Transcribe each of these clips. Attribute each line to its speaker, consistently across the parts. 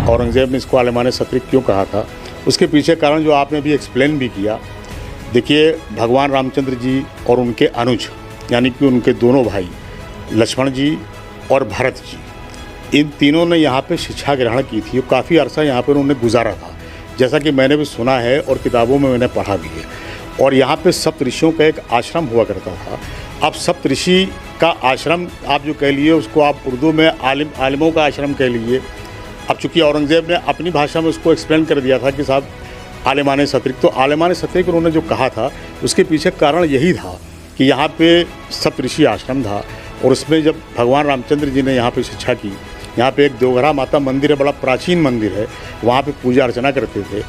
Speaker 1: औरंगज़ेब ने इसको आलिमान सत्रिक क्यों कहा था, उसके पीछे कारण जो आपने भी एक्सप्लेन भी किया। देखिए, भगवान रामचंद्र जी और उनके अनुज यानी कि उनके दोनों भाई लक्ष्मण जी और भरत जी, इन तीनों ने यहाँ पे शिक्षा ग्रहण की थी और काफ़ी अरसा यहाँ पर उन्होंने गुजारा था, जैसा कि मैंने भी सुना है और किताबों में मैंने पढ़ा भी है। और यहाँ पे सप्त ऋषियों का एक आश्रम हुआ करता था। अब सप्त ऋषि का आश्रम आप जो कह लिए उसको आप उर्दू में आलिमों का आश्रम कह लीजिए। अब चूँकि औरंगज़ेब ने अपनी भाषा में उसको एक्सप्लेन कर दिया था कि साहब आलिमान सत्रिक, तो आलिमान सत्रिक उन्होंने जो कहा था उसके पीछे कारण यही था कि यहाँ पे सप्त ऋषि आश्रम था और उसमें जब भगवान रामचंद्र जी ने यहाँ पे शिक्षा की, यहाँ पे एक देवघरा माता मंदिर है, बड़ा प्राचीन मंदिर है, वहाँ पे पूजा अर्चना करते थे।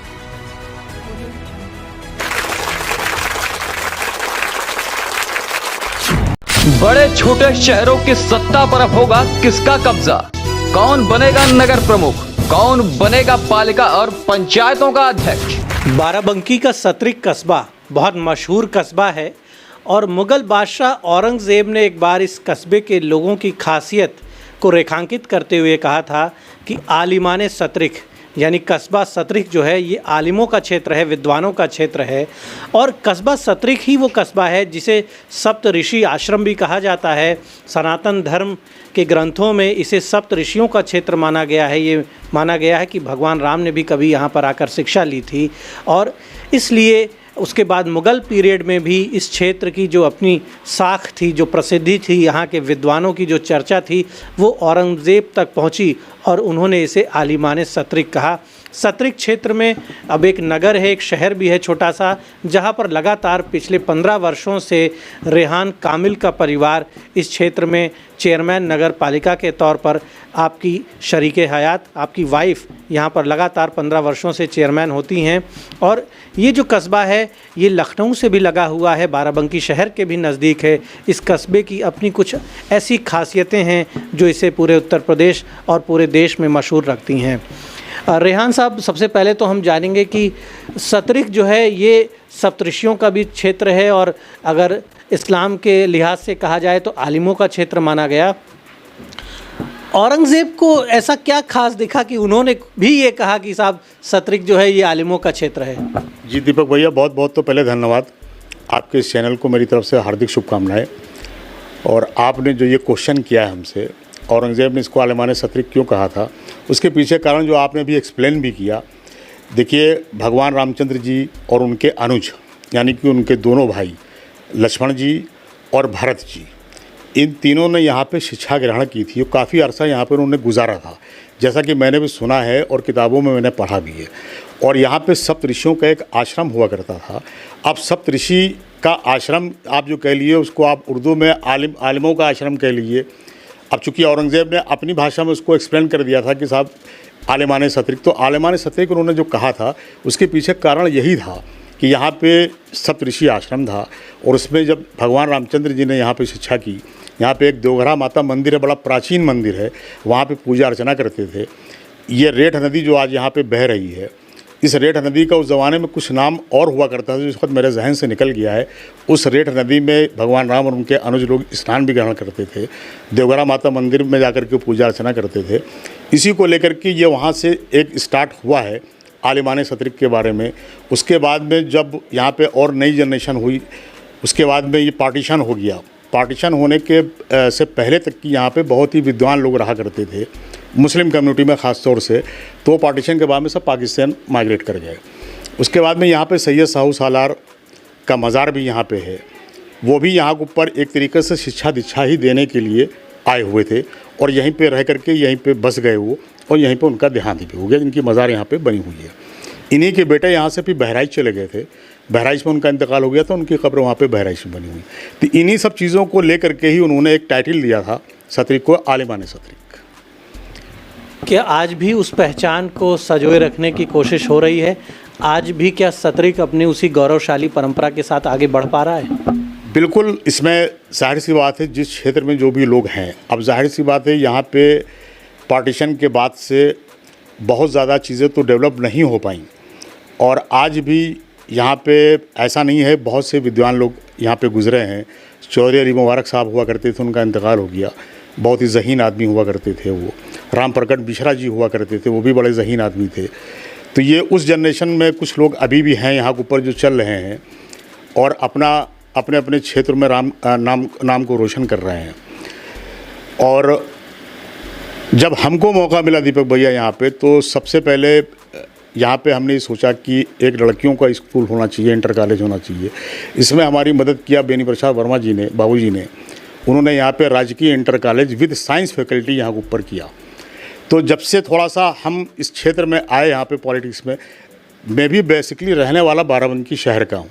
Speaker 2: बड़े छोटे शहरों की सत्ता पर अब होगा किसका कब्जा? कौन बनेगा नगर प्रमुख? कौन बनेगा पालिका और पंचायतों का अध्यक्ष?
Speaker 3: बाराबंकी का सत्रिक कस्बा बहुत मशहूर कस्बा है और मुग़ल बादशाह औरंगज़ेब ने एक बार इस कस्बे के लोगों की खासियत को रेखांकित करते हुए कहा था कि आलिमान सत्रिक यानी कस्बा सत्रिक जो है ये आलिमों का क्षेत्र है, विद्वानों का क्षेत्र है। और कस्बा सत्रिक ही वो कस्बा है जिसे सप्त ऋषि आश्रम भी कहा जाता है। सनातन धर्म के ग्रंथों में इसे सप्त ऋषियों का क्षेत्र माना गया है। ये माना गया है कि भगवान राम ने भी कभी यहाँ पर आकर शिक्षा ली थी और इसलिए उसके बाद मुग़ल पीरियड में भी इस क्षेत्र की जो अपनी साख थी, जो प्रसिद्धि थी, यहाँ के विद्वानों की जो चर्चा थी, वो औरंगज़ेब तक पहुँची और उन्होंने इसे आलिमान सत्रिक कहा। सत्रिक क्षेत्र में अब एक नगर है, एक शहर भी है छोटा सा, जहाँ पर लगातार पिछले 15 वर्षों से रेहान कामिल का परिवार इस क्षेत्र में चेयरमैन नगर पालिका के तौर पर, आपकी शरीके हयात, आपकी वाइफ यहाँ पर लगातार 15 वर्षों से चेयरमैन होती हैं। और ये जो कस्बा है ये लखनऊ से भी लगा हुआ है, बाराबंकी शहर के भी नज़दीक है। इस कस्बे की अपनी कुछ ऐसी खासियतें हैं जो इसे पूरे उत्तर प्रदेश और पूरे देश में मशहूर रखती हैं। रेहान साहब, सबसे पहले तो हम जानेंगे कि सत्रिक जो है ये सप्तऋषियों का भी क्षेत्र है और अगर इस्लाम के लिहाज से कहा जाए तो आलिमों का क्षेत्र माना गया। औरंगज़ेब को ऐसा क्या खास दिखा कि उन्होंने भी ये कहा कि साहब सत्रिक जो है ये आलिमों का क्षेत्र है?
Speaker 1: जी दीपक भैया, बहुत बहुत तो पहले धन्यवाद। आपके इस चैनल को मेरी तरफ से हार्दिक शुभकामनाएं। और आपने जो ये क्वेश्चन किया है हमसे, औरंगज़ेब ने इसको आलिमान सत्रिक क्यों कहा था, उसके पीछे कारण जो आपने भी एक्सप्लेन भी किया। देखिए, भगवान रामचंद्र जी और उनके अनुज यानी कि उनके दोनों भाई लक्ष्मण जी और भरत जी, इन तीनों ने यहाँ पे शिक्षा ग्रहण की थी और काफ़ी अरसा यहाँ पर उन्होंने गुजारा था, जैसा कि मैंने भी सुना है और किताबों में मैंने पढ़ा भी है। और यहाँ पे सप्त ऋषियों का एक आश्रम हुआ करता था। अब सप्त ऋषि का आश्रम आप जो कह लिए उसको आप उर्दू में आलिमों का आश्रम कह लीजिए। अब चूँकि औरंगज़ेब ने अपनी भाषा में उसको एक्सप्लेन कर दिया था कि साहब आलिमान सत्रिक, तो आलिमान सत्रिक उन्होंने जो कहा था उसके पीछे कारण यही था कि यहाँ पे सप्त ऋषि आश्रम था और उसमें जब भगवान रामचंद्र जी ने यहाँ पे शिक्षा की, यहाँ पे एक देवघरा माता मंदिर है, बड़ा प्राचीन मंदिर है, वहाँ पे पूजा अर्चना करते थे। ये रेठ नदी जो आज यहाँ पे बह रही है, इस रेठ नदी का उस ज़माने में कुछ नाम और हुआ करता था जो इस वक्त मेरे जहन से निकल गया है। उस रेठ नदी में भगवान राम और उनके अनुज लोग स्नान भी ग्रहण करते थे, देवघरा माता मंदिर में जाकर के पूजा अर्चना करते थे। इसी को लेकर के ये वहाँ से एक स्टार्ट हुआ है आलिमान सत्रिक के बारे में। उसके बाद में जब यहाँ पे और नई जनरेशन हुई, उसके बाद में ये पार्टीशन हो गया। पार्टीशन होने के से पहले तक की यहाँ पे बहुत ही विद्वान लोग रहा करते थे, मुस्लिम कम्युनिटी में ख़ास तौर से। तो पार्टीशन के बाद में सब पाकिस्तान माइग्रेट कर गए। उसके बाद में यहाँ पे सैयद साहू सालार का मज़ार भी यहाँ पे है। वो भी यहाँ के ऊपर एक तरीके से शिक्षा दीक्षा ही देने के लिए आए हुए थे और यहीं पे रह करके यहीं पे बस गए वो, और यहीं पे उनका देहांत भी हो गया। इनकी मज़ार यहाँ पे बनी हुई है। इन्हीं के बेटे यहाँ से फिर बहराइच चले गए थे, बहराइच में उनका इंतकाल हो गया था, उनकी कब्र वहाँ पे बहराइच में बनी हुई। तो इन्हीं सब चीज़ों को लेकर के ही उन्होंने एक टाइटल दिया था सत्रिक को, आलिमान सत्रिक।
Speaker 3: क्या आज भी उस पहचान को सजोए रखने की कोशिश हो रही है? आज भी क्या सत्रिक अपनी उसी गौरवशाली परंपरा के साथ आगे बढ़ पा रहा है?
Speaker 1: बिल्कुल, इसमें जाहिर सी बात है जिस क्षेत्र में जो भी लोग हैं, अब जाहिर सी बात है यहाँ पे पार्टीशन के बाद से बहुत ज़्यादा चीज़ें तो डेवलप नहीं हो पाई और आज भी यहाँ पे ऐसा नहीं है, बहुत से विद्वान लोग यहाँ पे गुजरे हैं। चौधरी अली मुबारक साहब हुआ करते थे, उनका इंतकाल हो गया। बहुत ही ज़हीन आदमी हुआ करते थे वो। राम प्रकट मिश्रा जी हुआ करते थे, वो भी बड़े ज़हीन आदमी थे। तो ये उस जनरेशन में कुछ लोग अभी भी हैं यहाँ के ऊपर जो चल रहे हैं और अपने अपने क्षेत्र में नाम को रोशन कर रहे हैं। और जब हमको मौका मिला दीपक भैया यहाँ पे, तो सबसे पहले यहाँ पे हमने सोचा कि एक लड़कियों का स्कूल होना चाहिए, इंटर कॉलेज होना चाहिए। इसमें हमारी मदद किया बेनी प्रसाद वर्मा जी ने, बाबूजी ने। उन्होंने यहाँ पे राजकीय inter college with science faculty यहाँ के ऊपर किया। तो जब से थोड़ा सा हम इस क्षेत्र में आए यहाँ पे पॉलिटिक्स में, मैं भी बेसिकली रहने वाला बाराबंकी शहर का हूँ।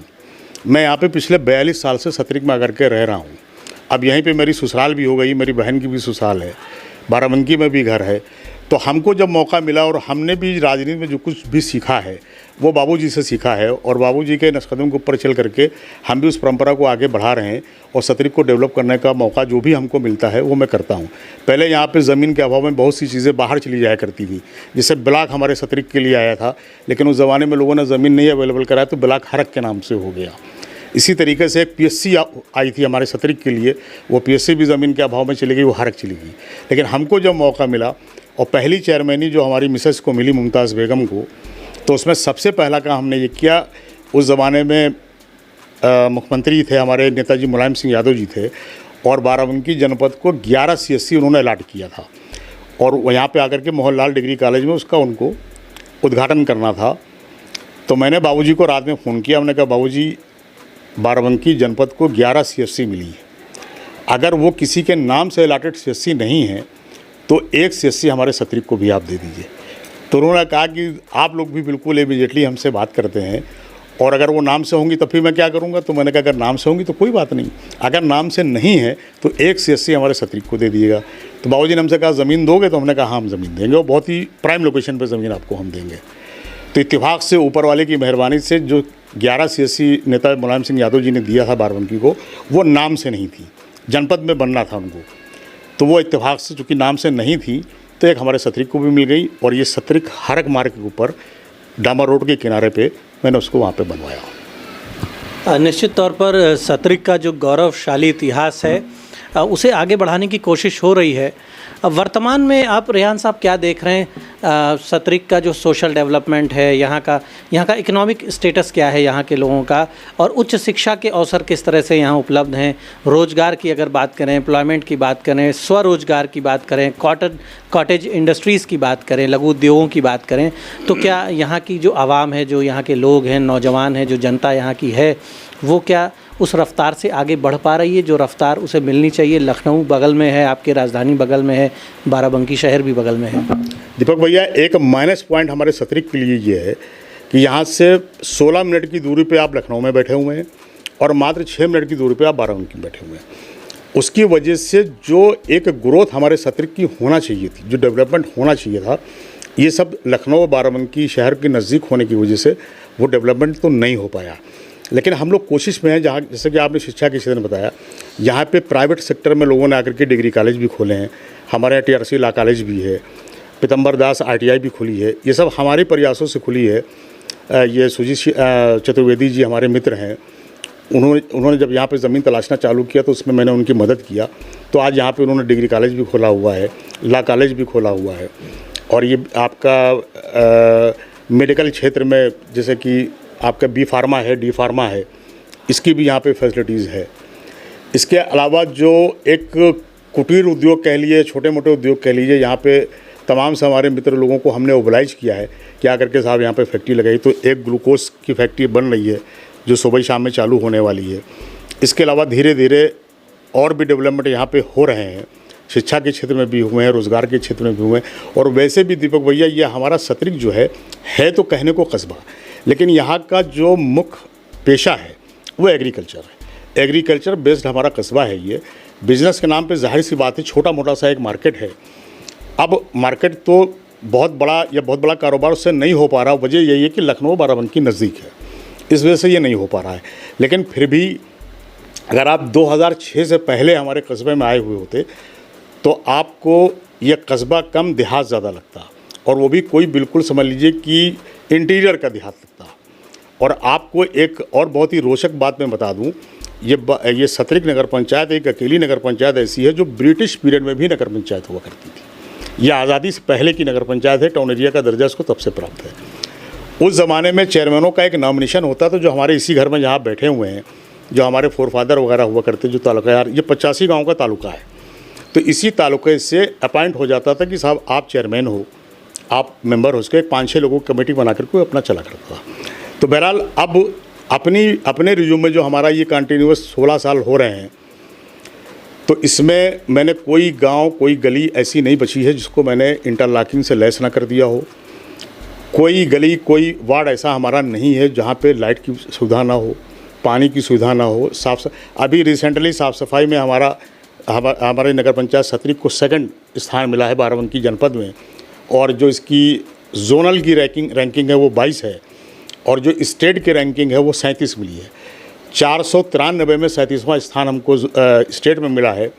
Speaker 1: मैं यहाँ पे पिछले 42 साल से सतरिक में आकर के रह रहा हूँ। अब यहीं पे मेरी ससुराल भी हो गई, मेरी बहन की भी ससुराल है, बाराबंकी में भी घर है। तो हमको जब मौका मिला और हमने भी राजनीति में जो कुछ भी सीखा है वो बाबूजी से सीखा है, और बाबूजी के नक्शकदम के ऊपर चल करके हम भी उस परंपरा को आगे बढ़ा रहे हैं। और सतरिक को डेवलप करने का मौका जो भी हमको मिलता है वो मैं करता हूँ। पहले यहाँ पे ज़मीन के अभाव में बहुत सी चीज़ें बाहर चली जाया करती थी, जैसे ब्लॉक हमारे सतरिक के लिए आया था, लेकिन उस ज़माने में लोगों ने ज़मीन नहीं अवेलेबल कराया तो ब्लॉक हरक के नाम से हो गया। इसी तरीके से एक पीएससी आई थी हमारे सतरिक के लिए, वो पीएससी भी ज़मीन के अभाव में चली गई, वो हरक चली गई। लेकिन हमको जब मौका मिला और पहली चेयरमैनी जो हमारी मिसेस को मिली, मुमताज़ बेगम को, तो उसमें सबसे पहला काम हमने ये किया। उस ज़माने में मुख्यमंत्री थे हमारे नेताजी मुलायम सिंह यादव जी थे, और बाराबंकी जनपद को 11 CSC उन्होंने अलाट किया था, और यहाँ पे आकर के मोहनलाल डिग्री कॉलेज में उसका उनको उद्घाटन करना था। तो मैंने बाबूजी को रात में फ़ोन किया, हमने कहा बाबूजी बाराबंकी जनपद को 11 CSC मिली है, अगर वो किसी के नाम से अलाटेड CSC नहीं है तो एक CSC हमारे सतरिक को भी आप दे दीजिए। तो उन्होंने कहा कि आप लोग भी बिल्कुल इमीडिएटली हमसे बात करते हैं, और अगर वो नाम से होंगी तब फिर मैं क्या करूँगा। तो मैंने कहा अगर नाम से होंगी तो कोई बात नहीं, अगर नाम से नहीं है तो एक CSC हमारे सतरिक को दे दीजिएगा। तो बाबूजी ने हमसे कहा ज़मीन दोगे, तो हमने कहा हाँ हम ज़मीन देंगे, और बहुत ही प्राइम लोकेशन पर ज़मीन आपको हम देंगे। तो इत्तेफाक से ऊपर वाले की मेहरबानी से जो 11 CSC नेता मुलायम सिंह यादव जी ने दिया था बाराबंकी को, वो नाम से नहीं थी, जनपद में बनना था उनको। तो वो इत्तेफाक से चूँकि नाम से नहीं थी तो एक हमारे सतरिक को भी मिल गई, और ये सतरिक हरक मार्ग के ऊपर डामर रोड के किनारे पे मैंने उसको वहाँ पे बनवाया।
Speaker 3: निश्चित तौर पर सतरिक का जो गौरवशाली इतिहास है उसे आगे बढ़ाने की कोशिश हो रही है। वर्तमान में आप रेहान साहब क्या देख रहे हैं, सतरिक का जो सोशल डेवलपमेंट है, यहाँ का इकोनॉमिक स्टेटस क्या है यहाँ के लोगों का, और उच्च शिक्षा के अवसर किस तरह से यहाँ उपलब्ध हैं, रोज़गार की अगर बात करें, एम्प्लॉयमेंट की बात करें, स्वरोजगार की बात करें, कॉटेज इंडस्ट्रीज़ की बात करें, लघु उद्योगों की बात करें, तो क्या यहाँ की जो आवाम है, जो यहाँ के लोग हैं, नौजवान हैं, जो जनता यहाँ की है, वो क्या उस रफ्तार से आगे बढ़ पा रही है जो रफ्तार उसे मिलनी चाहिए? लखनऊ बगल में है, आपकी राजधानी बगल में है, बाराबंकी शहर भी बगल में है।
Speaker 1: दीपक भैया, एक माइनस पॉइंट हमारे सतरिक के लिए ये है कि यहाँ से 16 मिनट की दूरी पे आप लखनऊ में बैठे हुए हैं और मात्र 6 मिनट की दूरी पे आप बाराबंकी में बैठे हुए हैं। उसकी वजह से जो एक ग्रोथ हमारे सतरिक की होना चाहिए थी, जो डेवलपमेंट होना चाहिए था, ये सब लखनऊ और बाराबंकी शहर के नज़दीक होने की वजह से वो डेवलपमेंट तो नहीं हो पाया। लेकिन हम लोग कोशिश में हैं, जहाँ जैसे कि आपने शिक्षा के क्षेत्र में बताया, यहाँ पे प्राइवेट सेक्टर में लोगों ने आकर के डिग्री कॉलेज भी खोले हैं। हमारे यहाँ TRC लॉ कॉलेज भी है, पीतम्बर दास ITI भी खुली है। ये सब हमारे प्रयासों से खुली है। ये सुजीत चतुर्वेदी जी हमारे मित्र हैं, उन्होंने जब यहाँ पे ज़मीन तलाशना चालू किया तो उसमें मैंने उनकी मदद किया। तो आज यहाँ पे उन्होंने डिग्री कॉलेज भी खोला हुआ है, लॉ कॉलेज भी खोला हुआ है। और ये आपका मेडिकल क्षेत्र में जैसे कि आपका B फार्मा है, D फार्मा है, इसकी भी यहाँ पे फैसिलिटीज़ है। इसके अलावा जो एक कुटीर उद्योग कह लीजिए, छोटे मोटे उद्योग कह लीजिए, यहाँ पे तमाम से हमारे मित्र लोगों को हमने ओबलाइज किया है कि आकर के साहब यहाँ पे फैक्ट्री लगाई। तो एक ग्लूकोज की फैक्ट्री बन रही है जो सुबह शाम में चालू होने वाली है। इसके अलावा धीरे धीरे और भी डेवलपमेंट यहाँ पे हो रहे हैं, शिक्षा के क्षेत्र में भी हुए हैं, रोज़गार के क्षेत्र में भी हुए हैं। और वैसे भी दीपक भैया, ये हमारा सतरिक जो है तो कहने को कस्बा, लेकिन यहाँ का जो मुख्य पेशा है वो एग्रीकल्चर है। एग्रीकल्चर बेस्ड हमारा कस्बा है। ये बिज़नेस के नाम पे जाहिर सी बात है, छोटा मोटा सा एक मार्केट है। अब मार्केट तो बहुत बड़ा कारोबार उससे नहीं हो पा रहा। वजह यही है कि लखनऊ बाराबंकी नज़दीक है, इस वजह से ये नहीं हो पा रहा है। लेकिन फिर भी अगर आप 2006 से पहले हमारे कस्बे में आए हुए होते तो आपको ये कस्बा कम देहात ज़्यादा लगता, और वो भी कोई बिल्कुल समझ लीजिए कि इंटीरियर का देहात लगता। और आपको एक और बहुत ही रोचक बात मैं बता दूं ये सतरिक नगर पंचायत एक अकेली नगर पंचायत ऐसी है जो ब्रिटिश पीरियड में भी नगर पंचायत हुआ करती थी। ये आज़ादी से पहले की नगर पंचायत है, टाउन एरिया का दर्जा इसको तब से प्राप्त है। उस ज़माने में चेयरमैनों का एक नॉमिनेशन होता था, जो हमारे इसी घर में जहाँ बैठे हुए हैं, जो हमारे फोरफादर वगैरह हुआ करते, जो तालुका, यार ये 85 गाँव का तालुका है, तो इसी तालुके से अपॉइंट हो जाता था कि साहब आप चेयरमैन हो, आप मेंबर हो, उसके 5-6 लोगों की कमेटी बना करके अपना चला करता था। तो बहरहाल अब अपने रिज्यूम में जो हमारा ये कंटिन्यूअस 16 साल हो रहे हैं, तो इसमें मैंने कोई गांव, कोई गली ऐसी नहीं बची है जिसको मैंने इंटरलॉकिंग से लैस ना कर दिया हो। कोई गली, कोई वार्ड ऐसा हमारा नहीं है जहाँ पे लाइट की सुविधा ना हो, पानी की सुविधा ना हो। अभी रिसेंटली साफ़ सफाई में हमारे नगर पंचायत सतरिक को 2nd स्थान मिला है बाराबंकी जनपद में, और जो इसकी जोनल की रैंकिंग है वो 22 है, और जो स्टेट की रैंकिंग है वो 37 मिली है। 493 में 37वां स्थान हमको स्टेट में मिला है,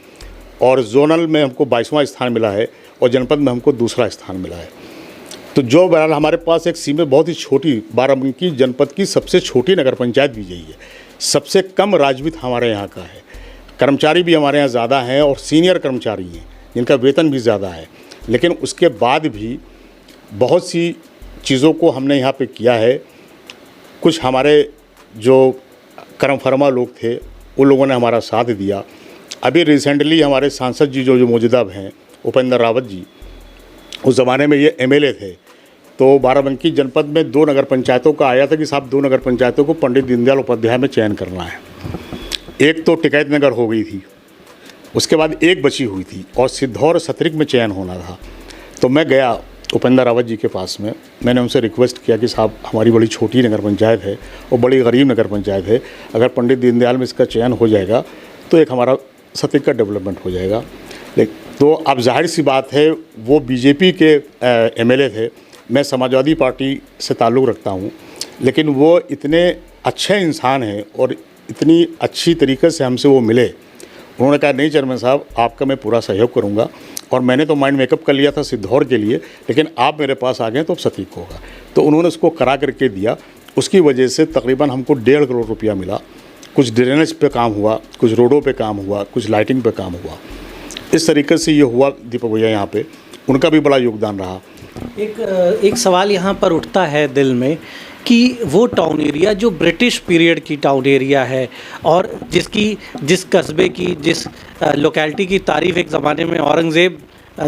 Speaker 1: और जोनल में हमको 22वां स्थान मिला है, और जनपद में हमको दूसरा स्थान मिला है। तो जो बहरहाल हमारे पास एक सीमें बहुत ही छोटी, बाराबंकी जनपद की सबसे छोटी नगर पंचायत भी यही है। सबसे कम राजवित हमारे यहाँ का है, कर्मचारी भी हमारे यहाँ ज़्यादा हैं और सीनियर कर्मचारी हैं जिनका वेतन भी ज़्यादा है, लेकिन उसके बाद भी बहुत सी चीज़ों को हमने यहाँ पे किया है। कुछ हमारे जो कर्म फरमा लोग थे उन लोगों ने हमारा साथ दिया। अभी रिसेंटली हमारे सांसद जी जो मौजूदा हैं, उपेंद्र रावत जी, उस ज़माने में ये MLA थे, तो बाराबंकी जनपद में 2 नगर पंचायतों का आया था कि साहब 2 नगर पंचायतों को पंडित दीनदयाल उपाध्याय में चयन करना है। एक तो टिकैत नगर हो गई थी, उसके बाद एक बची हुई थी, और सिद्धौर सतरिक में चयन होना था। तो मैं गया उपेंद्र रावत जी के पास में, मैंने उनसे रिक्वेस्ट किया कि साहब हमारी बड़ी छोटी नगर पंचायत है और बड़ी गरीब नगर पंचायत है, अगर पंडित दीनदयाल में इसका चयन हो जाएगा तो एक हमारा सतरिक का डेवलपमेंट हो जाएगा। तो अब जाहिर सी बात है वो बीजेपी के MLA थे, मैं समाजवादी पार्टी से ताल्लुक़ रखता हूँ, लेकिन वो इतने अच्छे इंसान हैं और इतनी अच्छी तरीके से हमसे वो मिले। उन्होंने कहा नहीं चेयरमैन साहब, आपका मैं पूरा सहयोग करूँगा, और मैंने तो माइंड मेकअप कर लिया था सिद्धौर के लिए, लेकिन आप मेरे पास आ गए तो अब सतरिक होगा। तो उन्होंने उसको करा करके दिया। उसकी वजह से तकरीबन हमको 1.5 करोड़ रुपया मिला। कुछ ड्रेनेज पे काम हुआ, कुछ रोडों पे काम हुआ, कुछ लाइटिंग पे काम हुआ। इस तरीके से ये हुआ दीपक भैया, यहाँ पे उनका भी बड़ा योगदान रहा।
Speaker 3: एक सवाल यहाँ पर उठता है दिल में कि वो टाउन एरिया जो ब्रिटिश पीरियड की टाउन एरिया है, और जिस कस्बे की, जिस लोकेलिटी की तारीफ़ एक ज़माने में औरंगज़ेब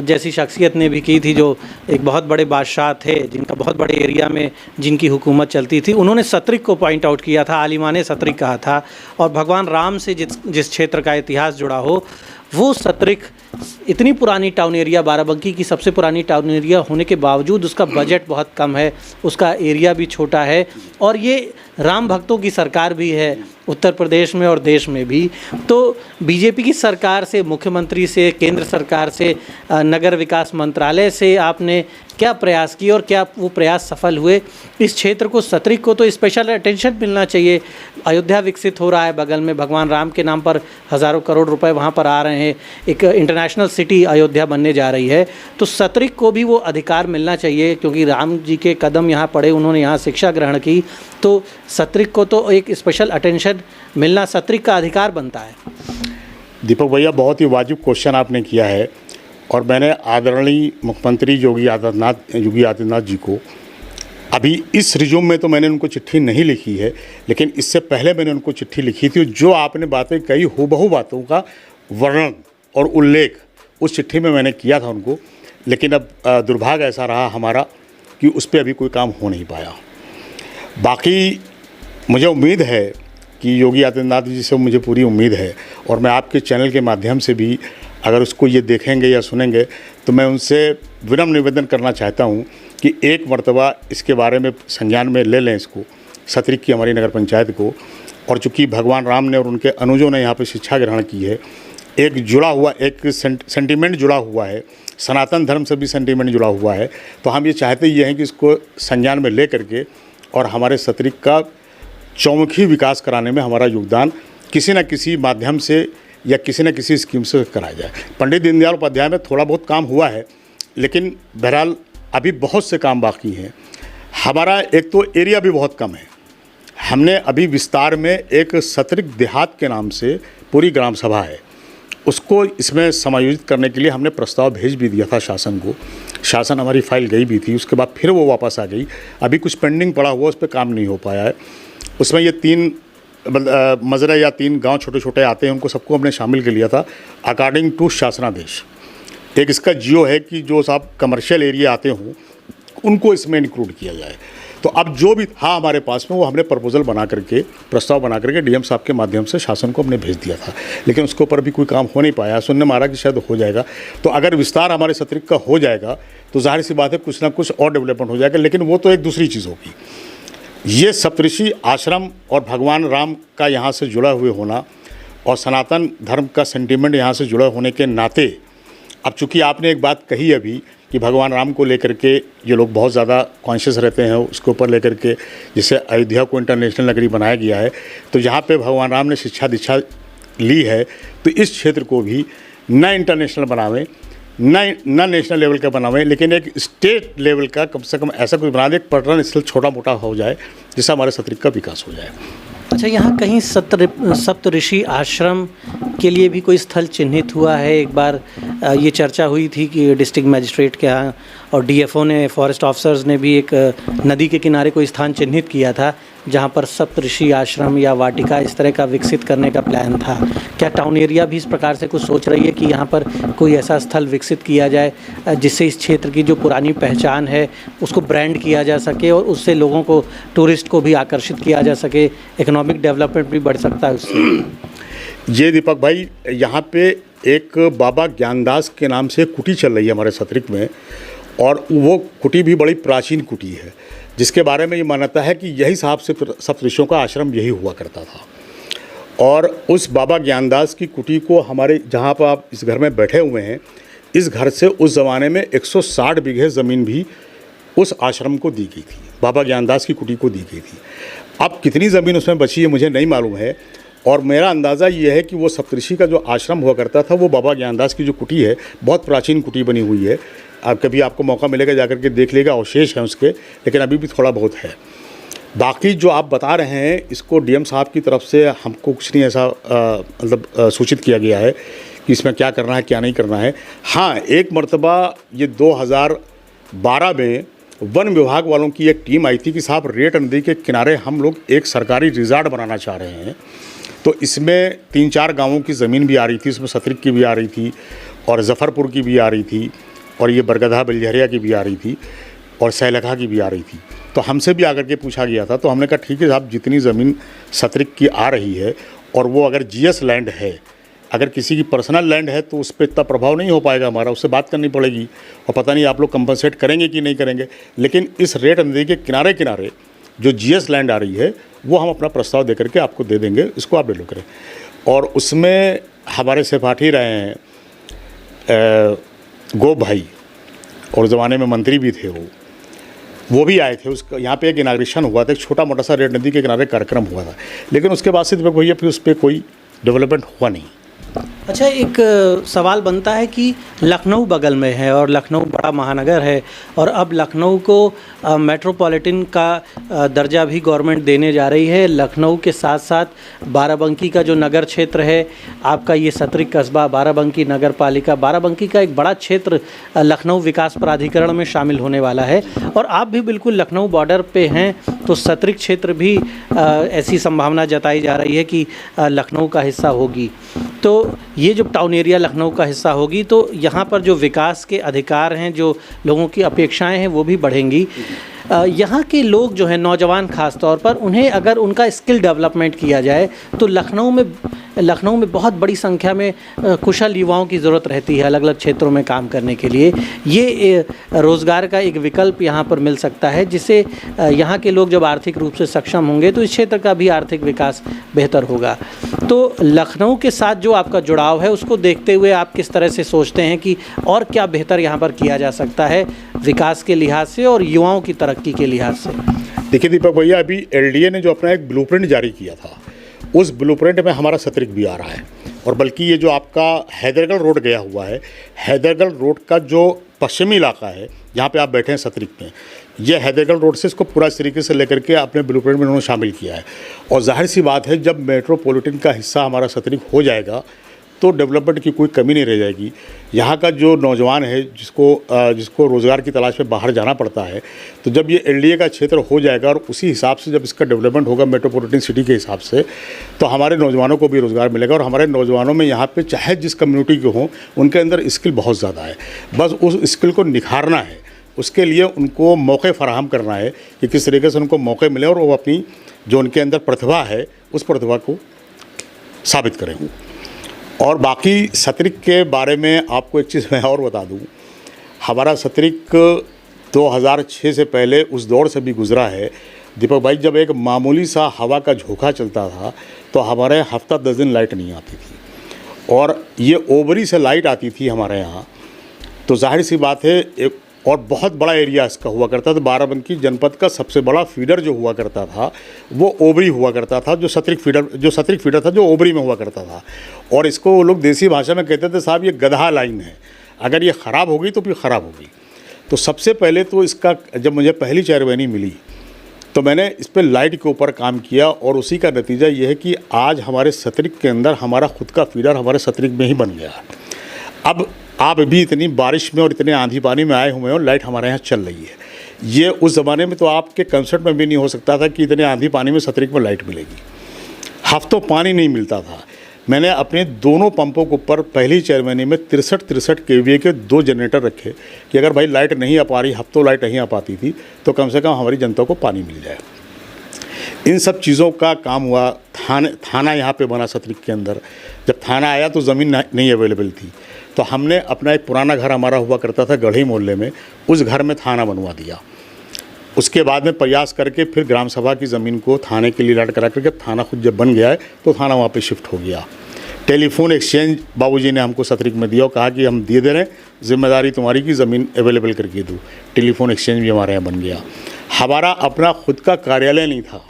Speaker 3: जैसी शख्सियत ने भी की थी, जो एक बहुत बड़े बादशाह थे जिनका बहुत बड़े एरिया में जिनकी हुकूमत चलती थी, उन्होंने सतरिक को पॉइंट आउट किया था, आलिमाने सतरिक कहा था। और भगवान राम से जिस क्षेत्र का इतिहास जुड़ा हो, वो सतरिक इतनी पुरानी टाउन एरिया, बाराबंकी की सबसे पुरानी टाउन एरिया होने के बावजूद उसका बजट बहुत कम है, उसका एरिया भी छोटा है, और ये राम भक्तों की सरकार भी है उत्तर प्रदेश में और देश में भी। तो बीजेपी की सरकार से, मुख्यमंत्री से, केंद्र सरकार से, नगर विकास मंत्रालय से आपने क्या प्रयास किए और क्या वो प्रयास सफल हुए? इस क्षेत्र को, सतरिक को तो स्पेशल अटेंशन मिलना चाहिए। अयोध्या विकसित हो रहा है बगल में, भगवान राम के नाम पर हज़ारों करोड़ रुपए वहाँ पर आ रहे हैं, एक इंटरनेशनल सिटी अयोध्या बनने जा रही है। तो सतरिक को भी वो अधिकार मिलना चाहिए, क्योंकि राम जी के कदम यहाँ पड़े, उन्होंने यहाँ शिक्षा ग्रहण की, तो सतरिक को तो एक स्पेशल अटेंशन मिलना सतरिक का अधिकार बनता है।
Speaker 1: दीपक भैया, बहुत ही वाजिब क्वेश्चन आपने किया है, और मैंने आदरणीय मुख्यमंत्री योगी आदित्यनाथ जी को अभी इस रिज्यूम में तो मैंने उनको चिट्ठी नहीं लिखी है, लेकिन इससे पहले मैंने उनको चिट्ठी लिखी थी। जो आपने बातें कही, हूबहू बातों का वर्णन और उल्लेख उस चिट्ठी में मैंने किया था उनको, लेकिन अब दुर्भाग्य ऐसा रहा हमारा कि उस पर अभी कोई काम हो नहीं पाया। बाकी मुझे उम्मीद है कि योगी आदित्यनाथ जी से मुझे पूरी उम्मीद है, और मैं आपके चैनल के माध्यम से भी अगर उसको ये देखेंगे या सुनेंगे तो मैं उनसे विनम्र निवेदन करना चाहता हूँ कि एक मर्तबा इसके बारे में संज्ञान में ले लें इसको, सतरिक की हमारी नगर पंचायत को। और चूँकि भगवान राम ने और उनके अनुजों ने यहाँ पे शिक्षा ग्रहण की है, एक जुड़ा हुआ, एक सेंटीमेंट जुड़ा हुआ है, सनातन धर्म से भी सेंटीमेंट जुड़ा हुआ है, तो हम ये चाहते ही हैं कि इसको संज्ञान में ले करके और हमारे सतरिक का चौमुखी विकास कराने में हमारा योगदान किसी न किसी माध्यम से या किसी न किसी स्कीम से कराया जाए। पंडित दीनदयाल उपाध्याय में थोड़ा बहुत काम हुआ है, लेकिन बहरहाल अभी बहुत से काम बाकी हैं। हमारा एक तो एरिया भी बहुत कम है, हमने अभी विस्तार में एक सतरिक देहात के नाम से पूरी ग्राम सभा है, उसको इसमें समायोजित करने के लिए हमने प्रस्ताव भेज भी दिया था शासन को। शासन हमारी फाइल गई भी थी, उसके बाद फिर वो वापस आ गई। अभी कुछ पेंडिंग पड़ा हुआ, उस पर काम नहीं हो पाया है। उसमें ये 3 मजरे या 3 गांव छोटे छोटे आते हैं, उनको सबको हमने शामिल कर लिया था अकॉर्डिंग टू शासनादेश। एक इसका जियो है कि जो साहब कमर्शियल एरिया आते हों उनको इसमें इंक्लूड किया जाए। तो अब जो भी था हमारे पास में वो हमने प्रपोजल बना करके, प्रस्ताव बना करके डीएम साहब के माध्यम से शासन को हमने भेज दिया था, लेकिन उसके ऊपर भी कोई काम हो नहीं पाया। सुनने मारा कि शायद हो जाएगा। तो अगर विस्तार हमारे सतरिक का हो जाएगा तो जाहिर सी बात है कुछ ना कुछ और डेवलपमेंट हो जाएगा, लेकिन वो तो एक दूसरी चीज़ होगी। ये सप्तऋषि आश्रम और भगवान राम का यहाँ से जुड़ा हुए होना और सनातन धर्म का सेंटिमेंट यहाँ से जुड़ा होने के नाते, अब चूँकि आपने एक बात कही अभी कि भगवान राम को लेकर के ये लोग बहुत ज़्यादा कॉन्शियस रहते हैं, उसके ऊपर लेकर के जिसे अयोध्या को इंटरनेशनल नगरी बनाया गया है, तो जहाँ पे भगवान राम ने शिक्षा दीक्षा ली है तो इस क्षेत्र को भी न इंटरनेशनल बनावें न नेशनल लेवल का बनावें, लेकिन एक स्टेट लेवल का कम से कम ऐसा कुछ बना दें, एक पर्यटन स्थल छोटा मोटा हो जाए जिससे हमारे सतरिक का विकास हो जाए।
Speaker 3: अच्छा, यहाँ कहीं सप्तऋषि आश्रम के लिए भी कोई स्थल चिन्हित हुआ है? एक बार ये चर्चा हुई थी कि डिस्ट्रिक्ट मजिस्ट्रेट के यहाँ और डीएफओ ने, फॉरेस्ट ऑफिसर्स ने भी एक नदी के किनारे कोई स्थान चिन्हित किया था जहाँ पर सप्तऋषि आश्रम या वाटिका इस तरह का विकसित करने का प्लान था। क्या टाउन एरिया भी इस प्रकार से कुछ सोच रही है कि यहाँ पर कोई ऐसा स्थल विकसित किया जाए जिससे इस क्षेत्र की जो पुरानी पहचान है उसको ब्रांड किया जा सके और उससे लोगों को, टूरिस्ट को भी आकर्षित किया जा सके, इकोनॉमिक डेवलपमेंट भी बढ़ सकता है उससे?
Speaker 1: ये दीपक भाई, यहाँ पे एक बाबा ज्ञानदास के नाम से कुटी चल रही है हमारे सतरिक में, और वो कुटी भी बड़ी प्राचीन कुटी है जिसके बारे में ये मान्यता है कि यही साहब से सप्तऋषियों का आश्रम यही हुआ करता था। और उस बाबा ज्ञानदास की कुटी को हमारे, जहाँ पर आप इस घर में बैठे हुए हैं, इस घर से उस ज़माने में 160 बीघे ज़मीन भी उस आश्रम को दी गई थी, बाबा ज्ञानदास की कुटी को दी गई थी। अब कितनी ज़मीन उसमें बची है मुझे नहीं मालूम है, और मेरा अंदाज़ा ये है कि वो सप्तऋषि का जो आश्रम हुआ करता था वो बाबा ज्ञानदास की जो कुटी है, बहुत प्राचीन कुटी बनी हुई है। आप कभी आपको मौका मिलेगा जाकर के देख लेगा, अवशेष हैं उसके, लेकिन अभी भी थोड़ा बहुत है। बाकी जो आप बता रहे हैं, इसको डीएम साहब की तरफ से हमको कुछ नहीं ऐसा मतलब सूचित किया गया है कि इसमें क्या करना है क्या नहीं करना है। हाँ, एक मर्तबा ये 2012 में वन विभाग वालों की एक टीम आई थी कि साहब रेट नदी के किनारे हम लोग एक सरकारी रिजॉर्ट बनाना चाह रहे हैं। तो इसमें 3-4 गांवों की ज़मीन भी आ रही थी, इसमें सतरिक की भी आ रही थी और जफ़रपुर की भी आ रही थी और ये बरगधा बिलझरिया की भी आ रही थी और सैलखा की भी आ रही थी। तो हमसे भी आकर के पूछा गया था, तो हमने कहा ठीक है साहब, जितनी ज़मीन सतरिक की आ रही है और वो अगर जीएस लैंड है, अगर किसी की पर्सनल लैंड है तो उस पर इतना प्रभाव नहीं हो पाएगा हमारा, उससे बात करनी पड़ेगी और पता नहीं आप लोग कंपनसेट करेंगे कि नहीं करेंगे। लेकिन इस रेट नदी के किनारे किनारे जो जीएस लैंड आ रही है वो हम अपना प्रस्ताव दे करके आपको दे देंगे, इसको आप डेलो करें। और उसमें हमारे सहपाठी रहे हैं गोप भाई, और ज़माने में मंत्री भी थे, वो भी आए थे। उसका यहाँ पे एक इनाग्रेशन हुआ था, एक छोटा मोटा सा रेड नदी के किनारे कार्यक्रम हुआ था, लेकिन उसके बाद से भैया फिर उस पर कोई डेवलपमेंट हुआ नहीं।
Speaker 3: अच्छा, एक सवाल बनता है कि लखनऊ बगल में है और लखनऊ बड़ा महानगर है और अब लखनऊ को मेट्रोपॉलिटन का दर्जा भी गवर्नमेंट देने जा रही है। लखनऊ के साथ साथ बाराबंकी का जो नगर क्षेत्र है, आपका ये सतरिक कस्बा, बाराबंकी नगर पालिका, बाराबंकी का एक बड़ा क्षेत्र लखनऊ विकास प्राधिकरण में शामिल होने वाला है और आप भी बिल्कुल लखनऊ बॉर्डर पे हैं, तो सतरिक क्षेत्र भी ऐसी संभावना जताई जा रही है कि लखनऊ का हिस्सा होगी। तो ये जो टाउन एरिया लखनऊ का हिस्सा होगी तो यहाँ पर जो विकास के अधिकार हैं, जो लोगों की अपेक्षाएं हैं, वो भी बढ़ेंगी। यहाँ के लोग जो हैं, नौजवान ख़ास तौर पर, उन्हें अगर उनका स्किल डेवलपमेंट किया जाए तो लखनऊ में बहुत बड़ी संख्या में कुशल युवाओं की ज़रूरत रहती है अलग अलग क्षेत्रों में काम करने के लिए। ये रोज़गार का एक विकल्प यहाँ पर मिल सकता है, जिससे यहाँ के लोग जब आर्थिक रूप से सक्षम होंगे तो इस क्षेत्र का भी आर्थिक विकास बेहतर होगा। तो लखनऊ के साथ जो आपका जुड़ाव है, उसको देखते हुए आप किस तरह से सोचते हैं कि और क्या बेहतर यहाँ पर किया जा सकता है विकास के लिहाज से और युवाओं की तरक्की के लिहाज से?
Speaker 1: देखिए दीपक भैया, अभी एलडीए ने जो अपना एक ब्लूप्रिंट जारी किया था, उस ब्लूप्रिंट में हमारा सतरिक भी आ रहा है। और बल्कि ये जो आपका हैदरगढ़ रोड गया हुआ है, हैदरगढ़ रोड का जो पश्चिमी इलाका है जहाँ पे आप बैठे हैं सतरिक में, ये हैदरगढ़ रोड से इसको पूरा इस तरीके से लेकर के अपने ब्लूप्रिंट में उन्होंने शामिल किया है। और जाहिर सी बात है, जब मेट्रोपॉलिटन का हिस्सा हमारा सतरिक हो जाएगा तो डेवलपमेंट की कोई कमी नहीं रह जाएगी। यहाँ का जो नौजवान है जिसको रोज़गार की तलाश में बाहर जाना पड़ता है, तो जब ये एलडीए का क्षेत्र हो जाएगा और उसी हिसाब से जब इसका डेवलपमेंट होगा मेट्रोपॉलिटन सिटी के हिसाब से, तो हमारे नौजवानों को भी रोज़गार मिलेगा। और हमारे नौजवानों में यहाँ पे चाहे जिस कम्युनिटी के हों, उनके अंदर स्किल बहुत ज़्यादा है, बस उस स्किल को निखारना है। उसके लिए उनको मौके फराहम करना है कि किस तरीके से उनको मौके मिले और वो अपनी जो उनके अंदर प्रतिभा है उस प्रतिभा को साबित करें। और बाकी सतरिक के बारे में आपको एक चीज़ मैं और बता दूं, हमारा सतरिक 2006 से पहले उस दौर से भी गुजरा है दीपक भाई, जब एक मामूली सा हवा का झोंका चलता था तो हमारे हफ्ता 10 दिन लाइट नहीं आती थी, और ये ओबरी से लाइट आती थी हमारे यहाँ। तो जाहिर सी बात है, एक और बहुत बड़ा एरिया इसका हुआ करता था। बाराबंकी जनपद का सबसे बड़ा फीडर जो हुआ करता था वो ओबरी हुआ करता था, जो सतरिक फीडर था जो ओबरी में हुआ करता था। और इसको वो लोग देसी भाषा में कहते थे, साहब ये गधा लाइन है, अगर ये ख़राब होगी तो फिर ख़राब होगी। तो सबसे पहले तो इसका जब मुझे पहली चेयरमैनी मिली तो मैंने इस पर लाइट के ऊपर काम किया, और उसी का नतीजा ये है कि आज हमारे सतरिक के अंदर हमारा खुद का फीडर हमारे सतरिक में ही बन गया। अब आप भी इतनी बारिश में और इतने आंधी पानी में आए हुए हो, लाइट हमारे यहाँ चल रही है। ये उस ज़माने में तो आपके कंसर्ट में भी नहीं हो सकता था कि इतने आंधी पानी में सतरिक में लाइट मिलेगी। हफ्तों पानी नहीं मिलता था। मैंने अपने दोनों पंपों के ऊपर पहली चेयरमैनी में 63 केवीए के 2 जनरेटर रखे कि अगर भाई लाइट नहीं आ पा रही, हफ्तों लाइट नहीं आ पाती थी, तो कम से कम हमारी जनता को पानी मिल जाए। इन सब चीज़ों का काम हुआ। थाना यहाँ पे बना सतरिक के अंदर। जब थाना आया तो ज़मीन नहीं अवेलेबल थी, तो हमने अपना एक पुराना घर हमारा हुआ करता था गढ़ी मोहल्ले में, उस घर में थाना बनवा दिया। उसके बाद में प्रयास करके फिर ग्राम सभा की ज़मीन को थाने के लिए लड़ करा करके थाना खुद जब बन गया है तो थाना वहाँ पे शिफ्ट हो गया। टेलीफोन एक्सचेंज बाबूजी ने हमको सतरिक में दिया और कहा कि हम दे रहे हैं, जिम्मेदारी तुम्हारी की ज़मीन अवेलेबल करके दो। टेलीफोन एक्सचेंज भी हमारे यहाँ बन गया। हमारा अपना खुद का कार्यालय नहीं था।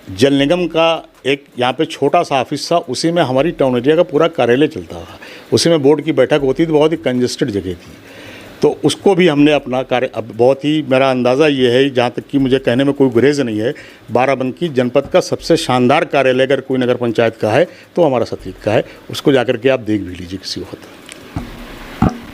Speaker 1: जल निगम का एक यहाँ पे छोटा सा ऑफिस था, उसी में हमारी टाउन एरिया का पूरा कार्यालय चलता था। उसी में बोर्ड की बैठक होती थी, बहुत ही कंजेस्टेड जगह थी। तो उसको भी हमने अपना कार्य, अब बहुत ही मेरा अंदाज़ा ये है, जहाँ तक कि मुझे कहने में कोई गुरेज नहीं है, बाराबंकी जनपद का सबसे शानदार कार्यालय अगर कोई नगर पंचायत का है तो हमारा सतरिक का है। उसको जाकर के आप देख भी लीजिए किसी वक्त।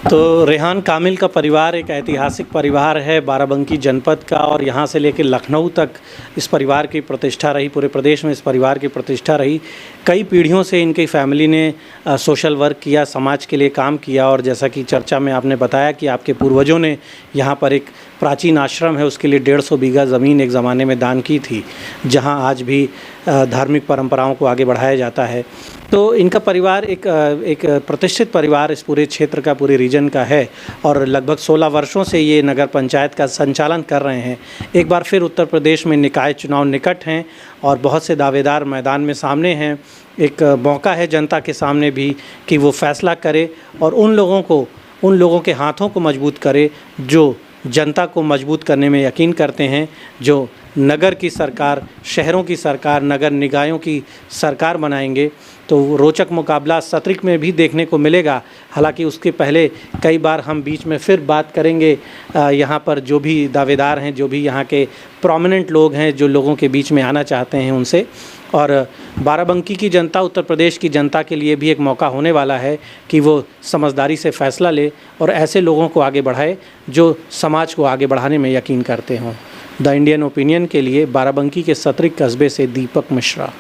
Speaker 3: तो रेहान कामिल का परिवार एक ऐतिहासिक परिवार है बाराबंकी जनपद का, और यहाँ से लेकर लखनऊ तक इस परिवार की प्रतिष्ठा रही, पूरे प्रदेश में इस परिवार की प्रतिष्ठा रही। कई पीढ़ियों से इनकी फैमिली ने सोशल वर्क किया, समाज के लिए काम किया, और जैसा कि चर्चा में आपने बताया कि आपके पूर्वजों ने यहाँ पर एक प्राचीन आश्रम है उसके लिए 150 बीघा ज़मीन एक ज़माने में दान की थी, जहाँ आज भी धार्मिक परंपराओं को आगे बढ़ाया जाता है। तो इनका परिवार एक प्रतिष्ठित परिवार इस पूरे क्षेत्र का, पूरे रीजन का है, और लगभग 16 वर्षों से ये नगर पंचायत का संचालन कर रहे हैं। एक बार फिर उत्तर प्रदेश में निकाय चुनाव निकट हैं और बहुत से दावेदार मैदान में सामने हैं। एक मौका है जनता के सामने भी कि वो फैसला करे और उन लोगों के हाथों को मजबूत करे जो जनता को मजबूत करने में यकीन करते हैं, जो नगर की सरकार, शहरों की सरकार, नगर निकायों की सरकार बनाएंगे। तो रोचक मुकाबला सतरिक में भी देखने को मिलेगा। हालांकि उसके पहले कई बार हम बीच में फिर बात करेंगे यहाँ पर जो भी दावेदार हैं, जो भी यहाँ के प्रोमिनेंट लोग हैं, जो लोगों के बीच में आना चाहते हैं उनसे। और बाराबंकी की जनता, उत्तर प्रदेश की जनता के लिए भी एक मौका होने वाला है कि वो समझदारी से फ़ैसला ले और ऐसे लोगों को आगे बढ़ाए जो समाज को आगे बढ़ाने में यकीन करते हों। द इंडियन ओपिनियन के लिए बाराबंकी के सतरिक कस्बे से दीपक मिश्रा।